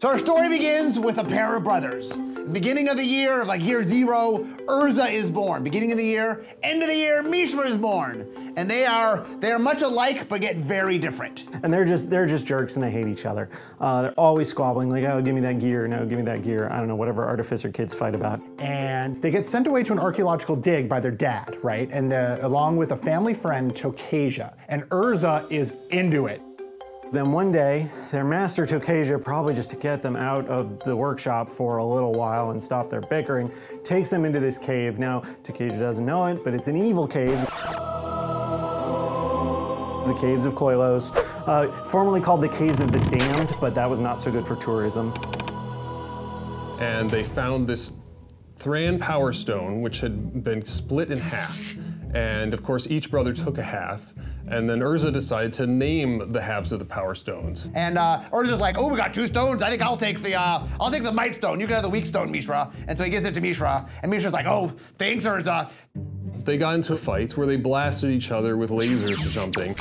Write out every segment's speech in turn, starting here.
So our story begins with a pair of brothers. Beginning of the year, like year 0, Urza is born. Beginning of the year, end of the year, Mishra is born. And they are much alike, but get very different. And they're just jerks and they hate each other. They're always squabbling, like, oh, give me that gear, no, give me that gear. I don't know, whatever artificer kids fight about. And they get sent away to an archaeological dig by their dad, right? And along with a family friend, Tokasia. And Urza is into it. Then one day, their master Tokasia, probably just to get them out of the workshop for a little while and stop their bickering, takes them into this cave. Now, Tokasia doesn't know it, but it's an evil cave. The Caves of Koilos, formerly called the Caves of the Damned, but that was not so good for tourism. And they found this Thran Power Stone, which had been split in half. And of course, each brother took a half. And then Urza decided to name the halves of the Power Stones. And Urza's like, oh, we got 2 stones. I think I'll take the Might Stone. You can have the Weak Stone, Mishra. And so he gives it to Mishra. And Mishra's like, oh, thanks, Urza. They got into fights where they blasted each other with lasers or something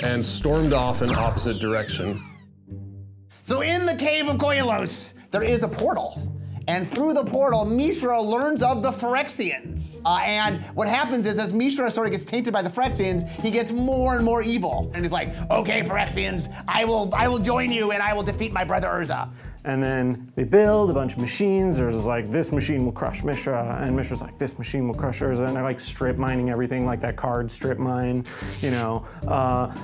and stormed off in opposite directions. So in the Cave of Koilos, there is a portal. And through the portal, Mishra learns of the Phyrexians. And what happens is, as Mishra sort of gets tainted by the Phyrexians, he gets more and more evil. And he's like, okay, Phyrexians, I will join you and I will defeat my brother Urza. And then they build a bunch of machines. Urza's like, this machine will crush Mishra. And Mishra's like, this machine will crush Urza. And they're like strip mining everything, like that card strip mine, you know.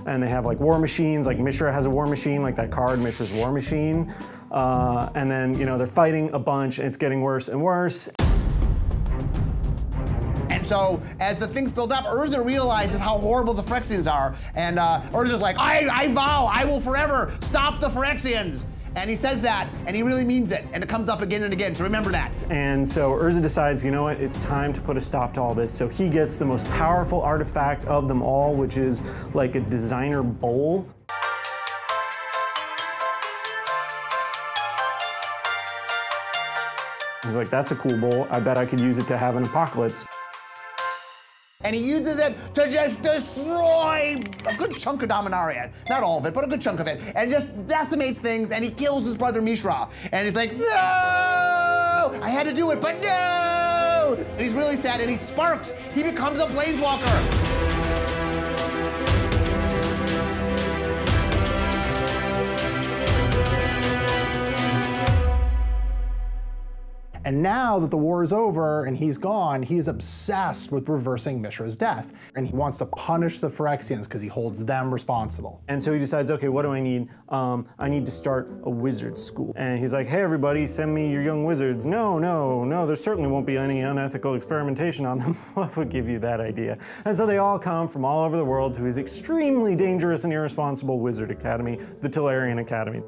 And they have like war machines, like Mishra has a war machine, like that card, Mishra's war machine. And then, you know, they're fighting a bunch and it's getting worse and worse. And so, as the things build up, Urza realizes how horrible the Phyrexians are. And Urza's like, I vow, I will forever stop the Phyrexians. And he says that, and he really means it, and it comes up again and again, so remember that. And so Urza decides, you know what, it's time to put a stop to all this. So he gets the most powerful artifact of them all, which is like a designer bowl. He's like, that's a cool bowl. I bet I could use it to have an apocalypse. And he uses it to just destroy a good chunk of Dominaria. Not all of it, but a good chunk of it. And just decimates things, and he kills his brother Mishra. And he's like, no! I had to do it, but no! And he's really sad, and he sparks. He becomes a planeswalker. And now that the war is over and he's gone, he is obsessed with reversing Mishra's death. And he wants to punish the Phyrexians because he holds them responsible. And so he decides, okay, what do I need? I need to start a wizard school. And he's like, hey, everybody, send me your young wizards. No, no, no, there certainly won't be any unethical experimentation on them. What would give you that idea? And so they all come from all over the world to his extremely dangerous and irresponsible wizard academy, the Tellarian Academy.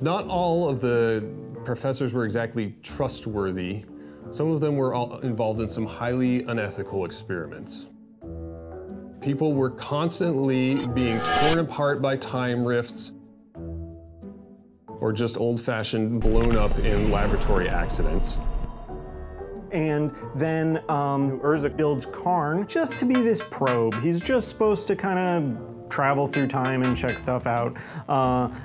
Not all of the professors were exactly trustworthy. Some of them were all involved in some highly unethical experiments. People were constantly being torn apart by time rifts or just old-fashioned blown up in laboratory accidents. And then Urza builds Karn just to be this probe. He's just supposed to kind of travel through time and check stuff out.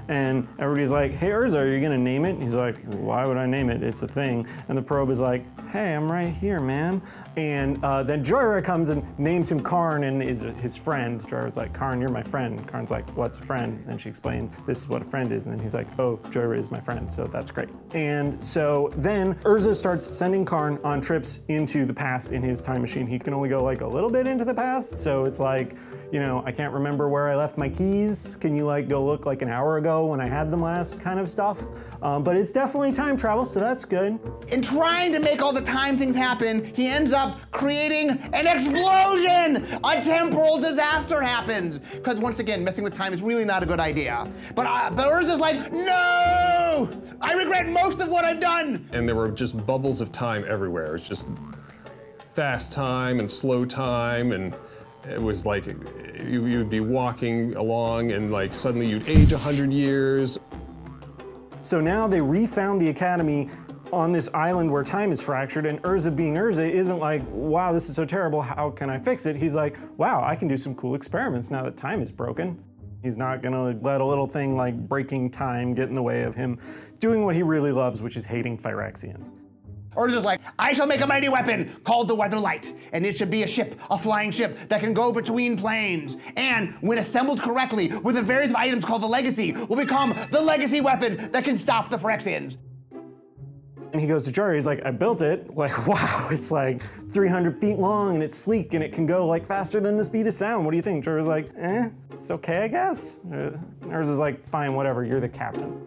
And everybody's like, hey Urza, are you gonna name it? And he's like, why would I name it? It's a thing. And the probe is like, hey, I'm right here, man. And then Joyra comes and names him Karn and is his friend. Joyra's like, Karn, you're my friend. Karn's like, what's a friend? And she explains, this is what a friend is. And then he's like, oh, Joyra is my friend, so that's great. And so then Urza starts sending Karn on trips into the past in his time machine. He can only go like a little bit into the past, so it's like, you know, I can't remember where I left my keys. Can you like go look like an hour ago when I had them last kind of stuff? But it's definitely time travel, so that's good. In trying to make all the time things happen, he ends up creating an explosion! A temporal disaster happens! Because once again, messing with time is really not a good idea. But Urza's like, no! I regret most of what I've done! And there were just bubbles of time everywhere. It's just fast time and slow time, and it was like you'd be walking along and like suddenly you'd age 100 years. So now they refound the academy on this island where time is fractured, and Urza being Urza isn't like, wow, this is so terrible, how can I fix it? He's like, wow, I can do some cool experiments now that time is broken. He's not gonna let a little thing like breaking time get in the way of him doing what he really loves, which is hating Phyrexians. Urza's like, I shall make a mighty weapon called the Weatherlight, and it should be a ship, a flying ship that can go between planes. And when assembled correctly with a various of items called the Legacy, will become the Legacy weapon that can stop the Phyrexians. And he goes to Jorah, he's like, I built it. Like, wow, it's like 300 feet long and it's sleek and it can go like faster than the speed of sound. What do you think? Jorah's like, it's okay, I guess. Urza's like, fine, whatever, you're the captain.